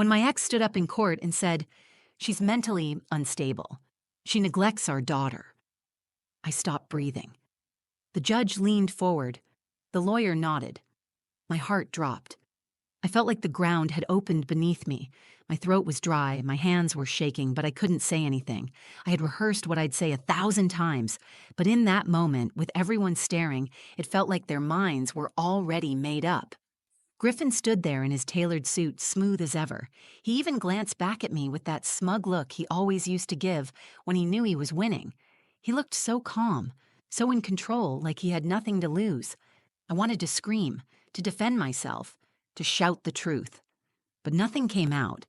When my ex stood up in court and said, "She's mentally unstable. She neglects our daughter," I stopped breathing. The judge leaned forward. The lawyer nodded. My heart dropped. I felt like the ground had opened beneath me. My throat was dry, my hands were shaking, but I couldn't say anything. I had rehearsed what I'd say 1,000 times, but in that moment, with everyone staring, it felt like their minds were already made up. Griffin stood there in his tailored suit, smooth as ever. He even glanced back at me with that smug look he always used to give when he knew he was winning. He looked so calm, so in control, like he had nothing to lose. I wanted to scream, to defend myself, to shout the truth. But nothing came out.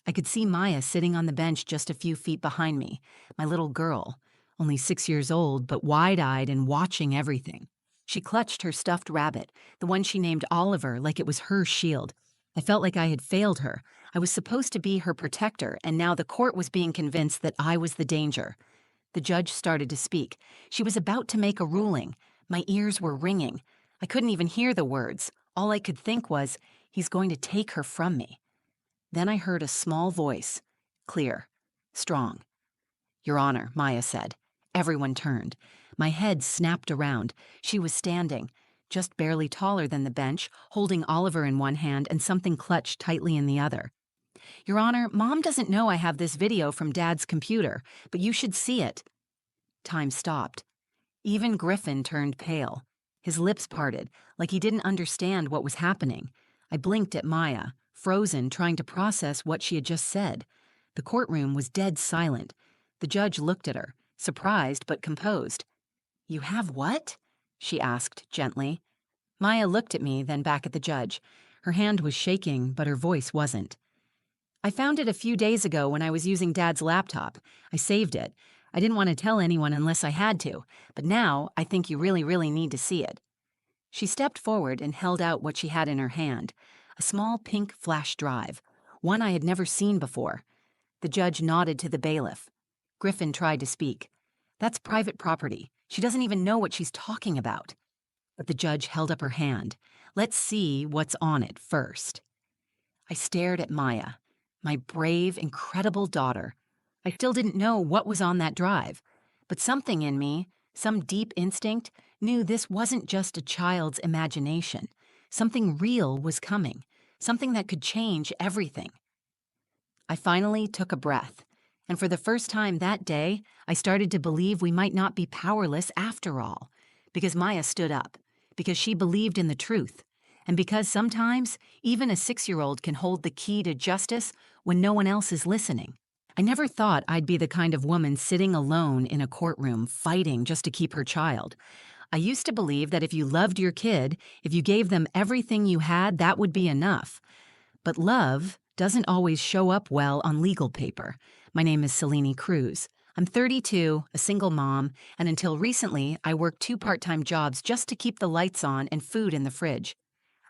I could see Maya sitting on the bench just a few feet behind me, my little girl, only 6 years old, but wide-eyed and watching everything. She clutched her stuffed rabbit, the one she named Oliver, like it was her shield. I felt like I had failed her. I was supposed to be her protector, and now the court was being convinced that I was the danger. The judge started to speak. She was about to make a ruling. My ears were ringing. I couldn't even hear the words. All I could think was, he's going to take her from me. Then I heard a small voice, clear, strong. "Your Honor," Maya said. Everyone turned. My head snapped around. She was standing, just barely taller than the bench, holding Oliver in one hand and something clutched tightly in the other. "Your Honor, Mom doesn't know I have this video from Dad's computer, but you should see it." Time stopped. Even Griffin turned pale. His lips parted, like he didn't understand what was happening. I blinked at Maya, frozen, trying to process what she had just said. The courtroom was dead silent. The judge looked at her, surprised but composed. "You have what?" she asked gently. Maya looked at me, then back at the judge. Her hand was shaking, but her voice wasn't. "I found it a few days ago when I was using Dad's laptop. I saved it. I didn't want to tell anyone unless I had to, but now I think you really, really need to see it." She stepped forward and held out what she had in her hand, a small pink flash drive, one I had never seen before. The judge nodded to the bailiff. Griffin tried to speak. "That's private property. She doesn't even know what she's talking about." But the judge held up her hand. "Let's see what's on it first." I stared at Maya, my brave, incredible daughter. I still didn't know what was on that drive, but something in me, some deep instinct, knew this wasn't just a child's imagination. Something real was coming, something that could change everything. I finally took a breath, and for the first time that day, I started to believe we might not be powerless after all, because Maya stood up, because she believed in the truth, and because sometimes even a 6-year-old can hold the key to justice when no one else is listening. I never thought I'd be the kind of woman sitting alone in a courtroom fighting just to keep her child. I used to believe that if you loved your kid, if you gave them everything you had, that would be enough. But love doesn't always show up well on legal paper. My name is Selene Cruz. I'm 32, a single mom, and until recently, I worked 2 part-time jobs just to keep the lights on and food in the fridge.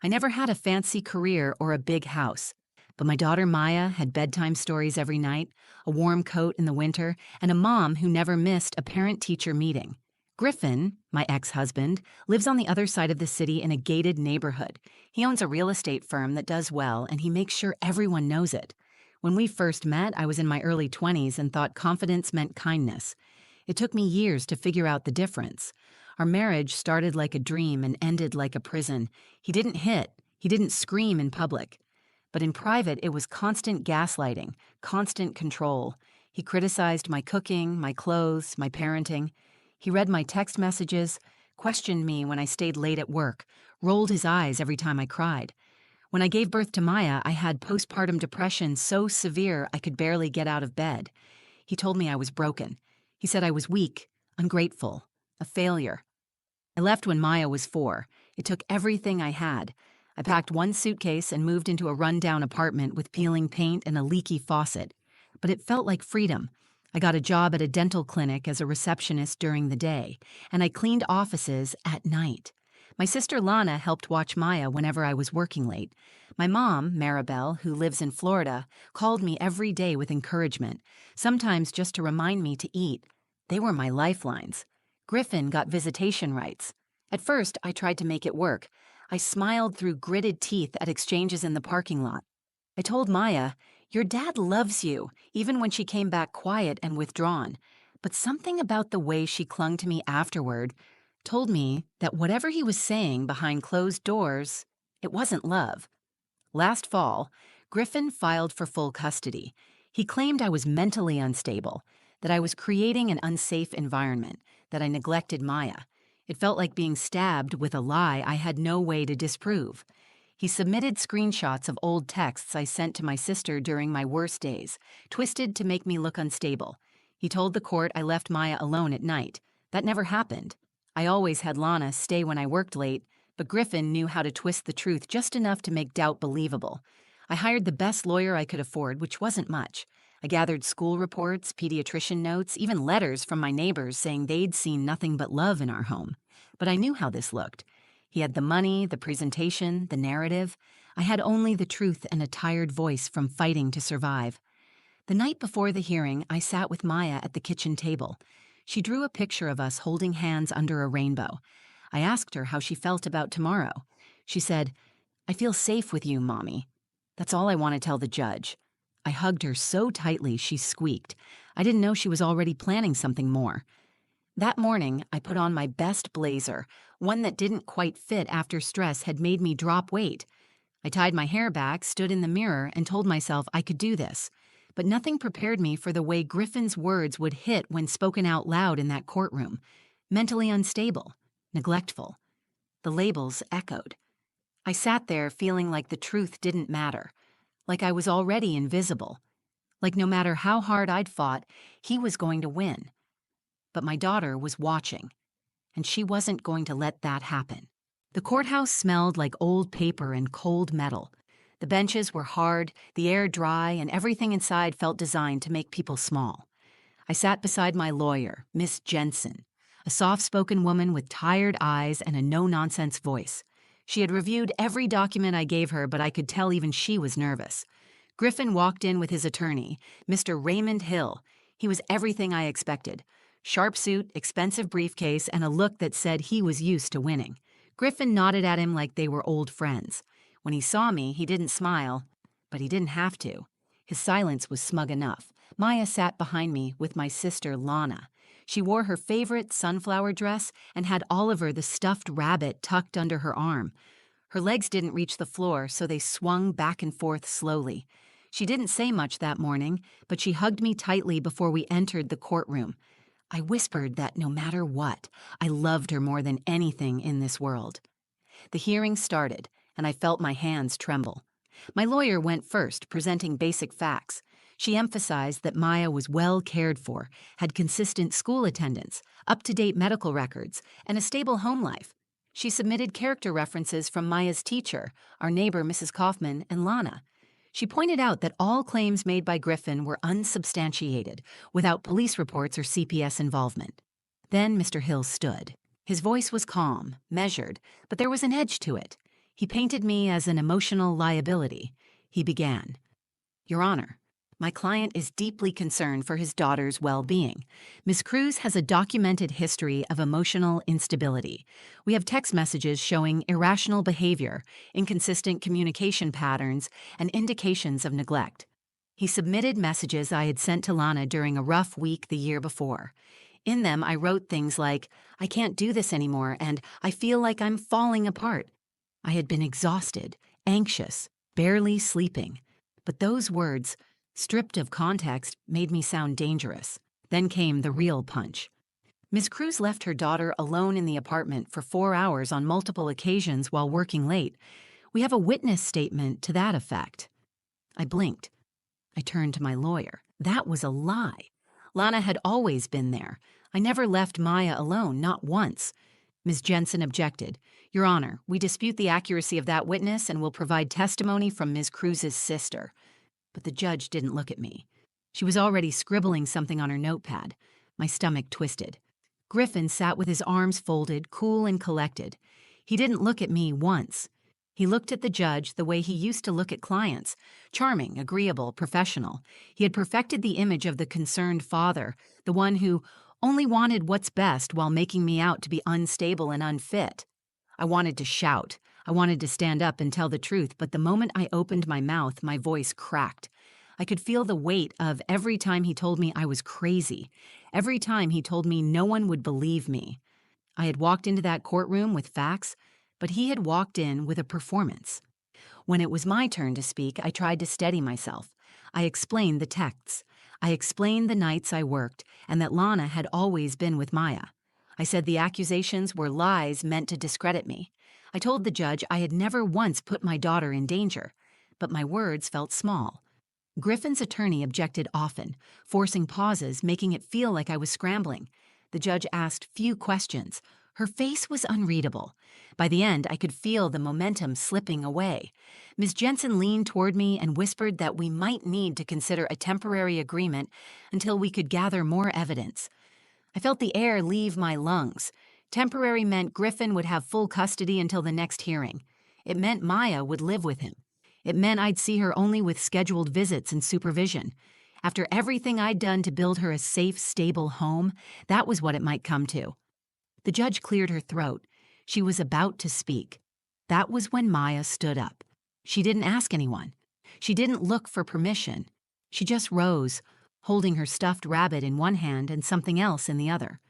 I never had a fancy career or a big house. But my daughter Maya had bedtime stories every night, a warm coat in the winter, and a mom who never missed a parent-teacher meeting. Griffin, my ex-husband, lives on the other side of the city in a gated neighborhood. He owns a real estate firm that does well, and he makes sure everyone knows it. When we first met, I was in my early 20s and thought confidence meant kindness. It took me years to figure out the difference. Our marriage started like a dream and ended like a prison. He didn't hit. He didn't scream in public. But in private, it was constant gaslighting, constant control. He criticized my cooking, my clothes, my parenting. He read my text messages, questioned me when I stayed late at work, rolled his eyes every time I cried. When I gave birth to Maya, I had postpartum depression so severe I could barely get out of bed. He told me I was broken. He said I was weak, ungrateful, a failure. I left when Maya was 4. It took everything I had. I packed 1 suitcase and moved into a run-down apartment with peeling paint and a leaky faucet. But it felt like freedom. I got a job at a dental clinic as a receptionist during the day, and I cleaned offices at night. My sister Lana helped watch Maya whenever I was working late. My mom, Maribel, who lives in Florida, called me every day with encouragement, sometimes just to remind me to eat. They were my lifelines. Griffin got visitation rights. At first, I tried to make it work. I smiled through gritted teeth at exchanges in the parking lot. I told Maya, "Your dad loves you," even when she came back quiet and withdrawn. But something about the way she clung to me afterward told me that whatever he was saying behind closed doors, it wasn't love. Last fall, Griffin filed for full custody. He claimed I was mentally unstable, that I was creating an unsafe environment, that I neglected Maya. It felt like being stabbed with a lie I had no way to disprove. He submitted screenshots of old texts I sent to my sister during my worst days, twisted to make me look unstable. He told the court I left Maya alone at night. That never happened. I always had Lana stay when I worked late, but Griffin knew how to twist the truth just enough to make doubt believable. I hired the best lawyer I could afford, which wasn't much. I gathered school reports, pediatrician notes, even letters from my neighbors saying they'd seen nothing but love in our home. But I knew how this looked. He had the money, the presentation, the narrative. I had only the truth and a tired voice from fighting to survive. The night before the hearing, I sat with Maya at the kitchen table. She drew a picture of us holding hands under a rainbow. I asked her how she felt about tomorrow. She said, "I feel safe with you, Mommy." That's all I want to tell the judge. I hugged her so tightly she squeaked. I didn't know she was already planning something more. That morning, I put on my best blazer, one that didn't quite fit after stress had made me drop weight. I tied my hair back, stood in the mirror, and told myself I could do this. But nothing prepared me for the way Griffin's words would hit when spoken out loud in that courtroom. Mentally unstable, neglectful. The labels echoed. I sat there feeling like the truth didn't matter, like I was already invisible, like no matter how hard I'd fought, he was going to win. But my daughter was watching, and she wasn't going to let that happen. The courthouse smelled like old paper and cold metal. The benches were hard, the air dry, and everything inside felt designed to make people small. I sat beside my lawyer, Miss Jensen, a soft-spoken woman with tired eyes and a no-nonsense voice. She had reviewed every document I gave her, but I could tell even she was nervous. Griffin walked in with his attorney, Mr. Raymond Hill. He was everything I expected. Sharp suit, expensive briefcase, and a look that said he was used to winning. Griffin nodded at him like they were old friends. When he saw me, he didn't smile, but he didn't have to. His silence was smug enough. Maya sat behind me with my sister, Lana. She wore her favorite sunflower dress and had Oliver the stuffed rabbit tucked under her arm. Her legs didn't reach the floor, so they swung back and forth slowly. She didn't say much that morning, but she hugged me tightly before we entered the courtroom. I whispered that no matter what, I loved her more than anything in this world. The hearing started, and I felt my hands tremble. My lawyer went first, presenting basic facts. She emphasized that Maya was well cared for, had consistent school attendance, up-to-date medical records, and a stable home life. She submitted character references from Maya's teacher, our neighbor Mrs. Kaufman, and Lana. She pointed out that all claims made by Griffin were unsubstantiated, without police reports or CPS involvement. Then Mr. Hill stood. His voice was calm, measured, but there was an edge to it. He painted me as an emotional liability. He began, "Your Honor, my client is deeply concerned for his daughter's well-being. Ms. Cruz has a documented history of emotional instability. We have text messages showing irrational behavior, inconsistent communication patterns, and indications of neglect." He submitted messages I had sent to Lana during a rough week the year before. In them, I wrote things like, "I can't do this anymore," and "I feel like I'm falling apart." I had been exhausted, anxious, barely sleeping. But those words, stripped of context, made me sound dangerous. Then came the real punch. Ms. Cruz left her daughter alone in the apartment for 4 hours on multiple occasions while working late. We have a witness statement to that effect. I blinked. I turned to my lawyer. That was a lie. Lana had always been there. I never left Maya alone, not once. Ms. Jensen objected. "Your Honor, we dispute the accuracy of that witness and will provide testimony from Ms. Cruz's sister." But the judge didn't look at me. She was already scribbling something on her notepad. My stomach twisted. Griffin sat with his arms folded, cool and collected. He didn't look at me once. He looked at the judge the way he used to look at clients. Charming, agreeable, professional. He had perfected the image of the concerned father, the one who only wanted what's best while making me out to be unstable and unfit. I wanted to shout. I wanted to stand up and tell the truth, but the moment I opened my mouth, my voice cracked. I could feel the weight of every time he told me I was crazy, every time he told me no one would believe me. I had walked into that courtroom with facts, but he had walked in with a performance. When it was my turn to speak, I tried to steady myself. I explained the texts. I explained the nights I worked and that Lana had always been with Maya. I said the accusations were lies meant to discredit me. I told the judge I had never once put my daughter in danger, but my words felt small. Griffin's attorney objected often, forcing pauses, making it feel like I was scrambling. The judge asked few questions. Her face was unreadable. By the end, I could feel the momentum slipping away. Ms. Jensen leaned toward me and whispered that we might need to consider a temporary agreement until we could gather more evidence. I felt the air leave my lungs. Temporary meant Griffin would have full custody until the next hearing. It meant Maya would live with him. It meant I'd see her only with scheduled visits and supervision. After everything I'd done to build her a safe, stable home, that was what it might come to. The judge cleared her throat. She was about to speak. That was when Maya stood up. She didn't ask anyone. She didn't look for permission. She just rose, holding her stuffed rabbit in one hand and something else in the other.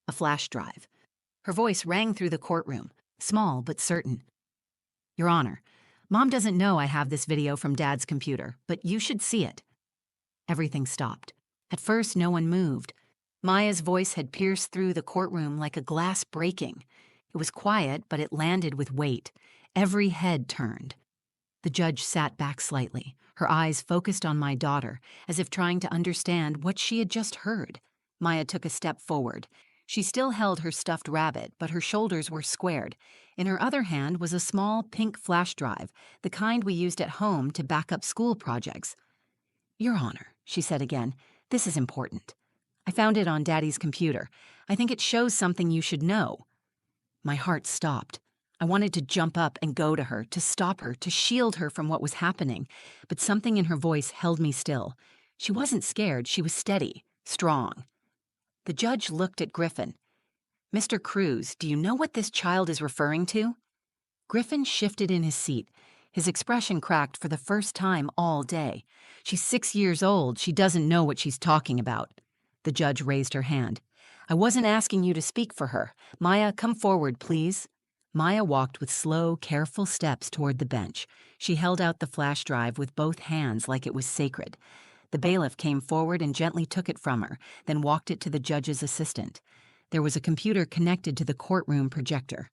A flash drive. Her voice rang through the courtroom, small but certain. Your Honor, Mom doesn't know I have this video from Dad's computer, but you should see it. Everything stopped. At first, no one moved. Maya's voice had pierced through the courtroom like a glass breaking. It was quiet, but it landed with weight. Every head turned. The judge sat back slightly, her eyes focused on my daughter, as if trying to understand what she had just heard. Maya took a step forward. She still held her stuffed rabbit, but her shoulders were squared. In her other hand was a small pink flash drive, the kind we used at home to back up school projects. Your Honor, she said again, this is important. I found it on Daddy's computer. I think it shows something you should know. My heart stopped. I wanted to jump up and go to her, to stop her, to shield her from what was happening, but something in her voice held me still. She wasn't scared, she was steady, strong. The judge looked at Griffin. Mr. Cruz, do you know what this child is referring to? Griffin shifted in his seat. His expression cracked for the first time all day. She's 6 years old. She doesn't know what she's talking about. The judge raised her hand. I wasn't asking you to speak for her. Maya, come forward, please. Maya walked with slow, careful steps toward the bench. She held out the flash drive with both hands like it was sacred. The bailiff came forward and gently took it from her, then walked it to the judge's assistant. There was a computer connected to the courtroom projector.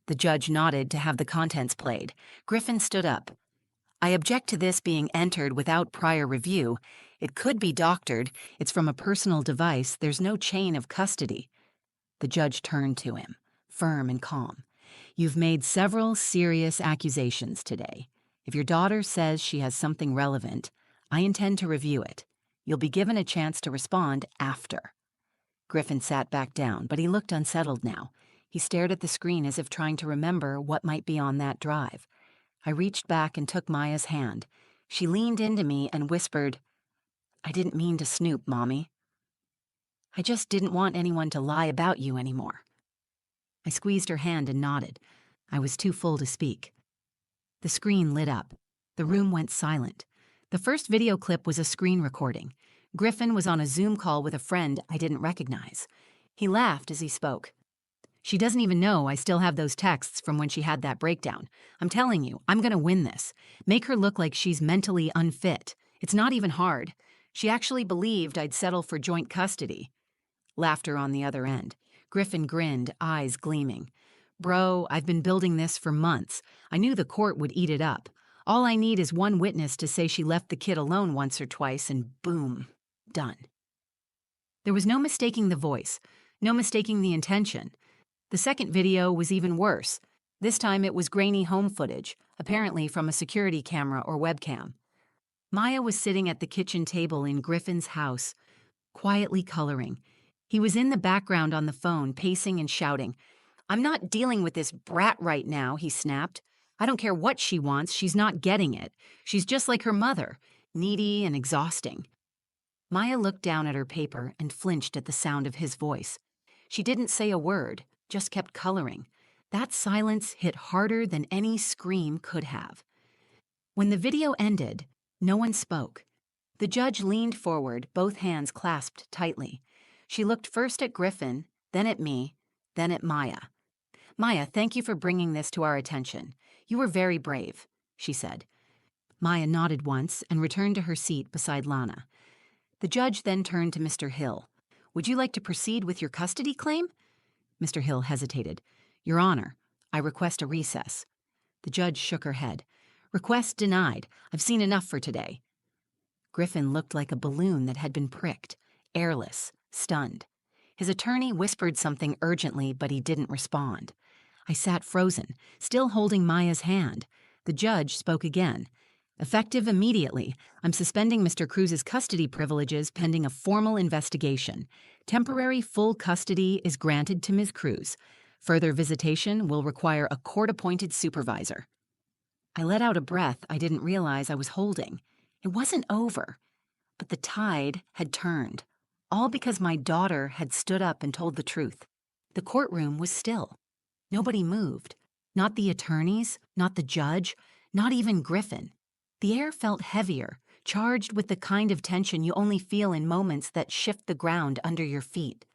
The judge nodded to have the contents played. Griffin stood up. I object to this being entered without prior review. It could be doctored. It's from a personal device. There's no chain of custody. The judge turned to him, firm and calm. You've made several serious accusations today. If your daughter says she has something relevant, I intend to review it. You'll be given a chance to respond after. Griffin sat back down, but he looked unsettled now. He stared at the screen as if trying to remember what might be on that drive. I reached back and took Maya's hand. She leaned into me and whispered, I didn't mean to snoop, Mommy. I just didn't want anyone to lie about you anymore. I squeezed her hand and nodded. I was too full to speak. The screen lit up. The room went silent. The first video clip was a screen recording. Griffin was on a Zoom call with a friend I didn't recognize. He laughed as he spoke. She doesn't even know I still have those texts from when she had that breakdown. I'm telling you, I'm going to win this. Make her look like she's mentally unfit. It's not even hard. She actually believed I'd settle for joint custody. Laughter on the other end. Griffin grinned, eyes gleaming. Bro, I've been building this for months. I knew the court would eat it up. All I need is one witness to say she left the kid alone once or twice, and boom, done. There was no mistaking the voice, no mistaking the intention. The second video was even worse. This time it was grainy home footage, apparently from a security camera or webcam. Maya was sitting at the kitchen table in Griffin's house, quietly coloring. He was in the background on the phone, pacing and shouting. I'm not dealing with this brat right now, he snapped. I don't care what she wants, she's not getting it. She's just like her mother, needy and exhausting. Maya looked down at her paper and flinched at the sound of his voice. She didn't say a word, just kept coloring. That silence hit harder than any scream could have. When the video ended, no one spoke. The judge leaned forward, both hands clasped tightly. She looked first at Griffin, then at me, then at Maya. "Maya, thank you for bringing this to our attention. You were very brave," she said. Maya nodded once and returned to her seat beside Lana. The judge then turned to Mr. Hill. "Would you like to proceed with your custody claim?" Mr. Hill hesitated. "Your Honor, I request a recess." The judge shook her head. "Request denied. I've seen enough for today." Griffin looked like a balloon that had been pricked, airless, stunned. His attorney whispered something urgently, but he didn't respond. I sat frozen, still holding Maya's hand. The judge spoke again. "Effective immediately, I'm suspending Mr. Cruz's custody privileges pending a formal investigation. Temporary full custody is granted to Ms. Cruz. Further visitation will require a court-appointed supervisor." I let out a breath I didn't realize I was holding. It wasn't over, but the tide had turned, all because my daughter had stood up and told the truth. The courtroom was still. Nobody moved. Not the attorneys, not the judge, not even Griffin. The air felt heavier, charged with the kind of tension you only feel in moments that shift the ground under your feet.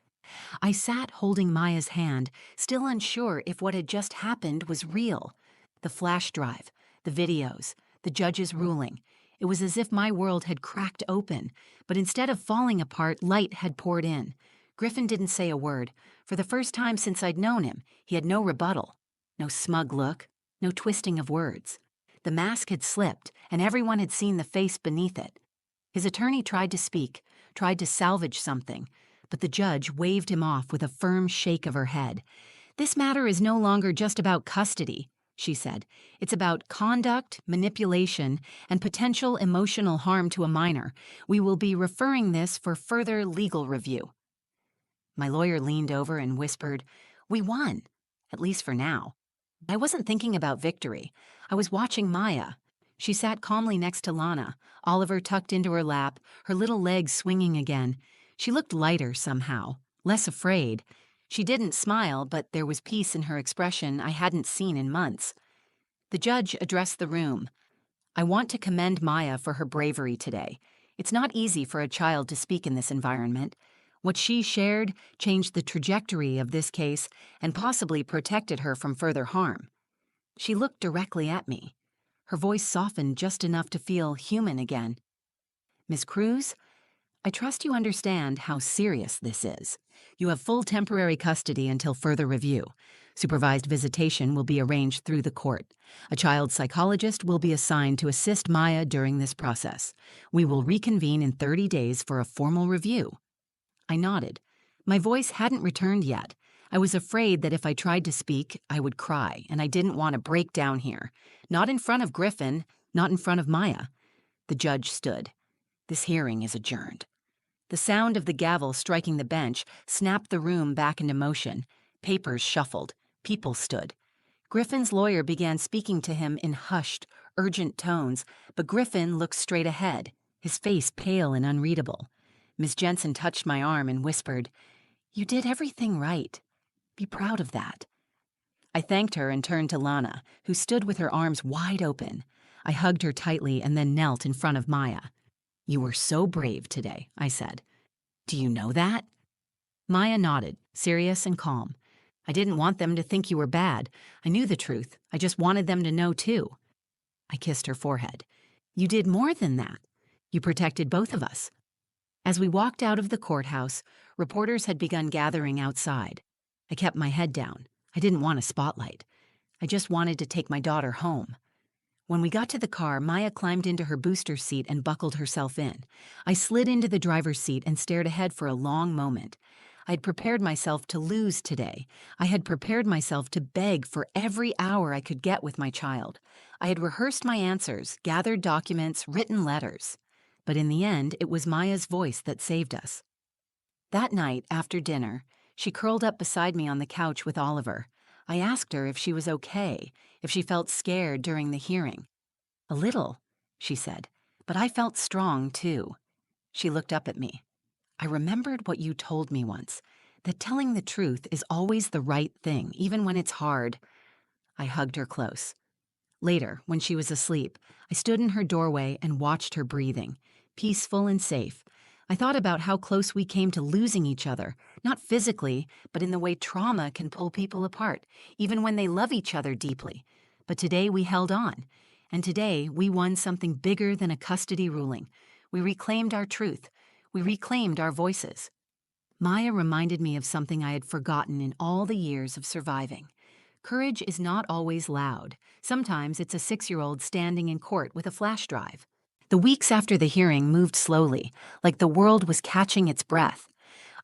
I sat holding Maya's hand, still unsure if what had just happened was real. The flash drive, the videos, the judge's ruling. It was as if my world had cracked open, but instead of falling apart, light had poured in. Griffin didn't say a word. For the first time since I'd known him, he had no rebuttal, no smug look, no twisting of words. The mask had slipped, and everyone had seen the face beneath it. His attorney tried to speak, tried to salvage something, but the judge waved him off with a firm shake of her head. "This matter is no longer just about custody," she said. "It's about conduct, manipulation, and potential emotional harm to a minor. We will be referring this for further legal review." My lawyer leaned over and whispered, "We won, at least for now." I wasn't thinking about victory. I was watching Maya. She sat calmly next to Lana, Oliver tucked into her lap, her little legs swinging again. She looked lighter somehow, less afraid. She didn't smile, but there was peace in her expression I hadn't seen in months. The judge addressed the room. "I want to commend Maya for her bravery today. It's not easy for a child to speak in this environment. What she shared changed the trajectory of this case and possibly protected her from further harm." She looked directly at me. Her voice softened just enough to feel human again. "Miss Cruz, I trust you understand how serious this is. You have full temporary custody until further review. Supervised visitation will be arranged through the court. A child psychologist will be assigned to assist Maya during this process. We will reconvene in 30 days for a formal review." I nodded. My voice hadn't returned yet. I was afraid that if I tried to speak, I would cry, and I didn't want to break down here. Not in front of Griffin, not in front of Maya. The judge stood. "This hearing is adjourned." The sound of the gavel striking the bench snapped the room back into motion. Papers shuffled. People stood. Griffin's lawyer began speaking to him in hushed, urgent tones, but Griffin looked straight ahead, his face pale and unreadable. Ms. Jensen touched my arm and whispered, "You did everything right. Be proud of that." I thanked her and turned to Lana, who stood with her arms wide open. I hugged her tightly and then knelt in front of Maya. "You were so brave today," I said. "Do you know that?" Maya nodded, serious and calm. "I didn't want them to think you were bad. I knew the truth. I just wanted them to know, too." I kissed her forehead. "You did more than that. You protected both of us." As we walked out of the courthouse, reporters had begun gathering outside. I kept my head down. I didn't want a spotlight. I just wanted to take my daughter home. When we got to the car, Maya climbed into her booster seat and buckled herself in. I slid into the driver's seat and stared ahead for a long moment. I had prepared myself to lose today. I had prepared myself to beg for every hour I could get with my child. I had rehearsed my answers, gathered documents, written letters. But in the end, it was Maya's voice that saved us. That night, after dinner, she curled up beside me on the couch with Oliver. I asked her if she was okay, if she felt scared during the hearing. "A little," she said, "but I felt strong, too." She looked up at me. "I remembered what you told me once, that telling the truth is always the right thing, even when it's hard. I hugged her close. Later, when she was asleep, I stood in her doorway and watched her breathing, peaceful and safe. I thought about how close we came to losing each other, not physically, but in the way trauma can pull people apart, even when they love each other deeply. But today we held on, and today we won something bigger than a custody ruling. We reclaimed our truth. We reclaimed our voices. Maya reminded me of something I had forgotten in all the years of surviving. Courage is not always loud. Sometimes it's a 6-year-old standing in court with a flash drive. The weeks after the hearing moved slowly, like the world was catching its breath.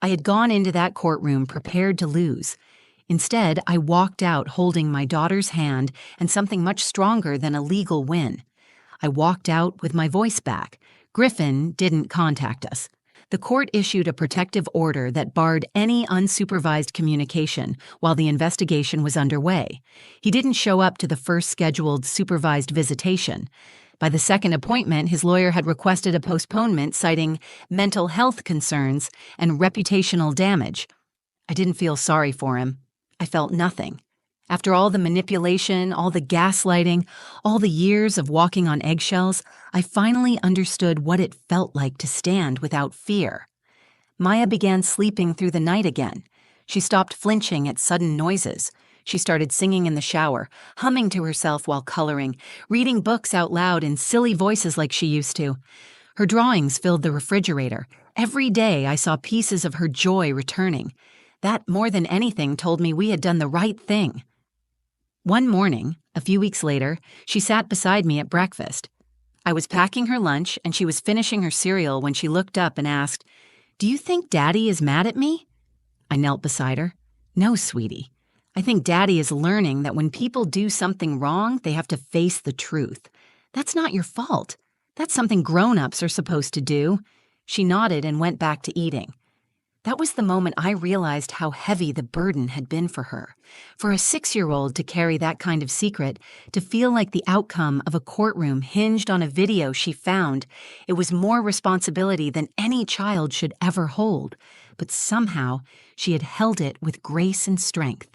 I had gone into that courtroom prepared to lose. Instead, I walked out holding my daughter's hand and something much stronger than a legal win. I walked out with my voice back. Griffin didn't contact us. The court issued a protective order that barred any unsupervised communication while the investigation was underway. He didn't show up to the first scheduled supervised visitation. By the second appointment, his lawyer had requested a postponement citing mental health concerns and reputational damage. I didn't feel sorry for him. I felt nothing. After all the manipulation, all the gaslighting, all the years of walking on eggshells, I finally understood what it felt like to stand without fear. Maya began sleeping through the night again. She stopped flinching at sudden noises. She started singing in the shower, humming to herself while coloring, reading books out loud in silly voices like she used to. Her drawings filled the refrigerator. Every day I saw pieces of her joy returning. That, more than anything, told me we had done the right thing. One morning, a few weeks later, she sat beside me at breakfast. I was packing her lunch and she was finishing her cereal when she looked up and asked, "Do you think Daddy is mad at me?" I knelt beside her. "No, sweetie. I think Daddy is learning that when people do something wrong, they have to face the truth. That's not your fault. That's something grown-ups are supposed to do." She nodded and went back to eating. That was the moment I realized how heavy the burden had been for her. For a 6-year-old to carry that kind of secret, to feel like the outcome of a courtroom hinged on a video she found, it was more responsibility than any child should ever hold. But somehow, she had held it with grace and strength.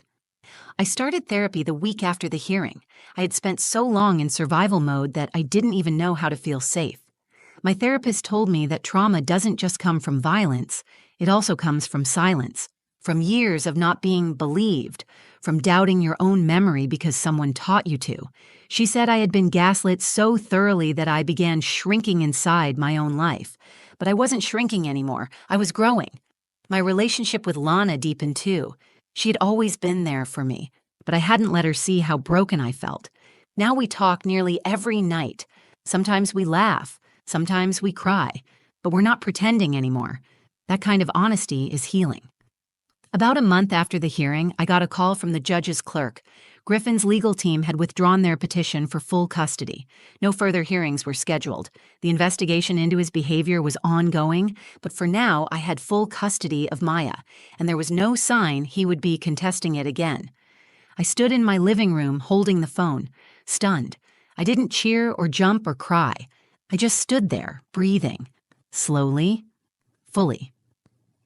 I started therapy the week after the hearing. I had spent so long in survival mode that I didn't even know how to feel safe. My therapist told me that trauma doesn't just come from violence, it also comes from silence, from years of not being believed, from doubting your own memory because someone taught you to. She said I had been gaslit so thoroughly that I began shrinking inside my own life. But I wasn't shrinking anymore. I was growing. My relationship with Lana deepened too. She had always been there for me, but I hadn't let her see how broken I felt. Now we talk nearly every night. Sometimes we laugh. Sometimes we cry, but we're not pretending anymore. That kind of honesty is healing. About a month after the hearing, I got a call from the judge's clerk. Griffin's legal team had withdrawn their petition for full custody. No further hearings were scheduled. The investigation into his behavior was ongoing, but for now I had full custody of Maya, and there was no sign he would be contesting it again. I stood in my living room holding the phone, stunned. I didn't cheer or jump or cry. I just stood there, breathing, slowly, fully.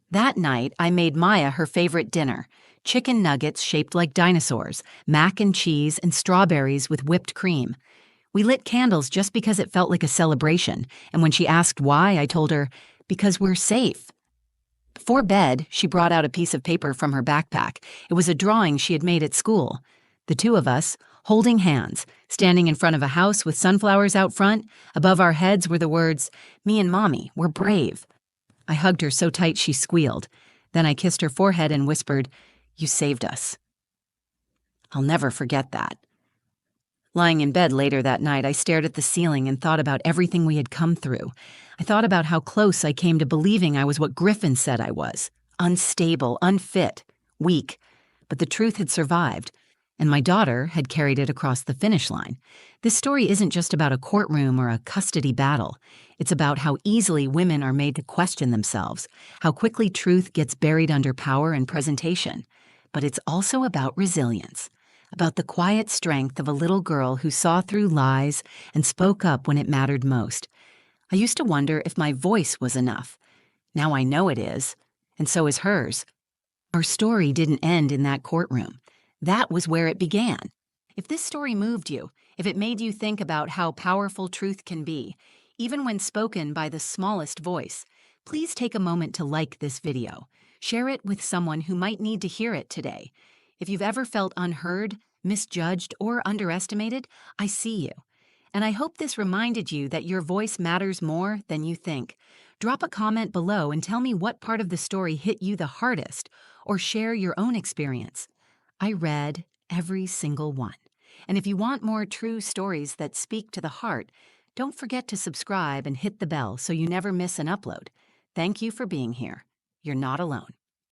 That night, I made Maya her favorite dinner, chicken nuggets shaped like dinosaurs, mac and cheese, and strawberries with whipped cream. We lit candles just because it felt like a celebration, and when she asked why, I told her, "Because we're safe." Before bed, she brought out a piece of paper from her backpack. It was a drawing she had made at school. The two of us, holding hands, standing in front of a house with sunflowers out front. Above our heads were the words, "Me and Mommy, we're brave." I hugged her so tight she squealed. Then I kissed her forehead and whispered, "You saved us." I'll never forget that. Lying in bed later that night, I stared at the ceiling and thought about everything we had come through. I thought about how close I came to believing I was what Griffin said I was. Unstable, unfit, weak. But the truth had survived, and my daughter had carried it across the finish line. This story isn't just about a courtroom or a custody battle. It's about how easily women are made to question themselves, how quickly truth gets buried under power and presentation. But it's also about resilience, about the quiet strength of a little girl who saw through lies and spoke up when it mattered most. I used to wonder if my voice was enough. Now I know it is, and so is hers. Our story didn't end in that courtroom. That was where it began. If this story moved you, if it made you think about how powerful truth can be, even when spoken by the smallest voice, please take a moment to like this video. Share it with someone who might need to hear it today. If you've ever felt unheard, misjudged, or underestimated, I see you. And I hope this reminded you that your voice matters more than you think. Drop a comment below and tell me what part of the story hit you the hardest, or share your own experience. I read every single one. And if you want more true stories that speak to the heart, don't forget to subscribe and hit the bell so you never miss an upload. Thank you for being here. You're not alone.